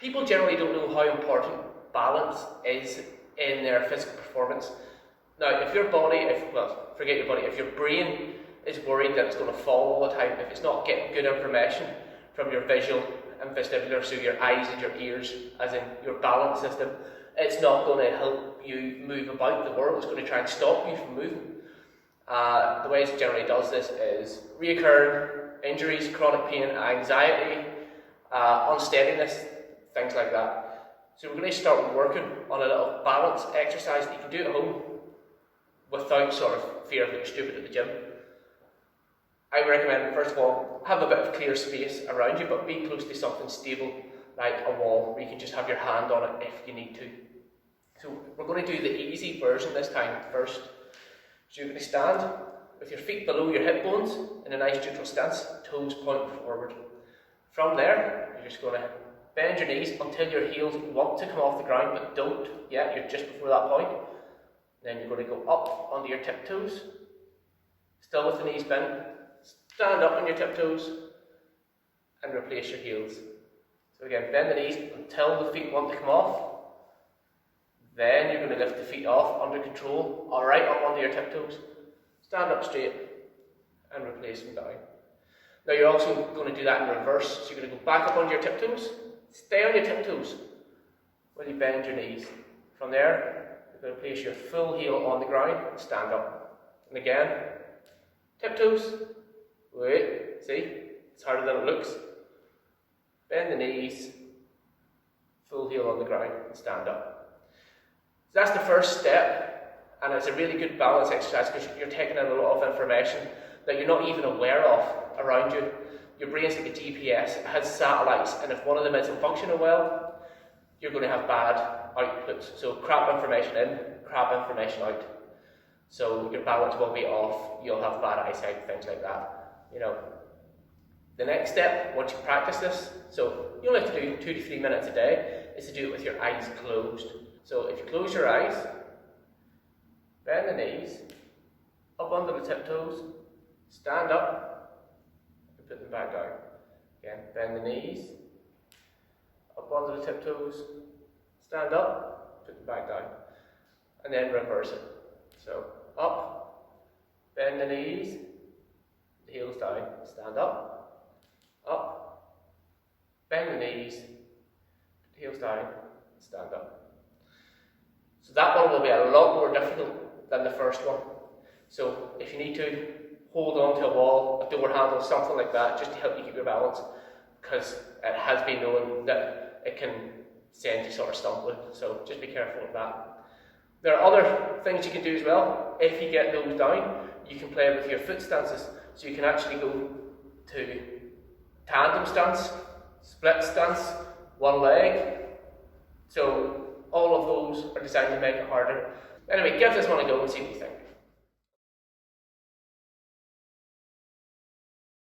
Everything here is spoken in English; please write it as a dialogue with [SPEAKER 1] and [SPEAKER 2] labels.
[SPEAKER 1] People generally don't know how important balance is in their physical performance. Now, if your body, forget your body, if your brain is worried that it's going to fall all the time, if it's not getting good information from your visual and vestibular, so your eyes and your ears, as in your balance system, it's not going to help you move about the world. It's going to try and stop you from moving. The way it generally does this is reoccurring injuries, chronic pain, anxiety, unsteadiness, things like that. So we're going to start working on a little balance exercise that you can do at home without sort of fear of looking stupid at the gym. I recommend, first of all, have a bit of clear space around you, but be close to something stable like a wall where you can just have your hand on it if you need to. So we're going to do the easy version this time first. So you're going to stand with your feet below your hip bones in a nice neutral stance, toes pointing forward. From there, you're just going to bend your knees until your heels want to come off the ground, but don't yet, you're just before that point. Then you're going to go up onto your tiptoes, still with the knees bent. Stand up on your tiptoes and replace your heels. So again, bend the knees until the feet want to come off. Then you're going to lift the feet off under control, or right up onto your tiptoes. Stand up straight and replace them down. Now you're also going to do that in reverse. So you're going to go back up onto your tiptoes, stay on your tiptoes while you bend your knees. From there, you're going to place your full heel on the ground and stand up. And again, tiptoes. Wait, see? It's harder than it looks. Bend the knees, full heel on the ground, and stand up. So that's the first step, and it's a really good balance exercise because you're taking in a lot of information that you're not even aware of around you. Your brain's like a GPS, it has satellites, and if one of them isn't functioning well, you're going to have bad outputs. So crap information in, crap information out. So your balance will be off, you'll have bad eyesight, things like that. The next step, once you practice this, so you only have to do 2 to 3 minutes a day, is to do it with your eyes closed. So if you close your eyes, bend the knees, up onto the tiptoes, stand up, and put them back down. Again, bend the knees, up onto the tiptoes, stand up, put them back down. And then reverse it. So up, bend the knees, the heels down, stand up, bend the knees, the heels down, stand up. So that one will be a lot more difficult than the first one. So if you need to, hold on to a wall, a door handle, something like that, just to help you keep your balance, because it has been known that it can send you sort of stumbling, so just be careful of that. There are other things you can do as well. If you get those down, you can play with your foot stances. So you can actually go to tandem stance, split stance, one leg. So all of those are designed to make it harder. Anyway, give this one a go and see what you think.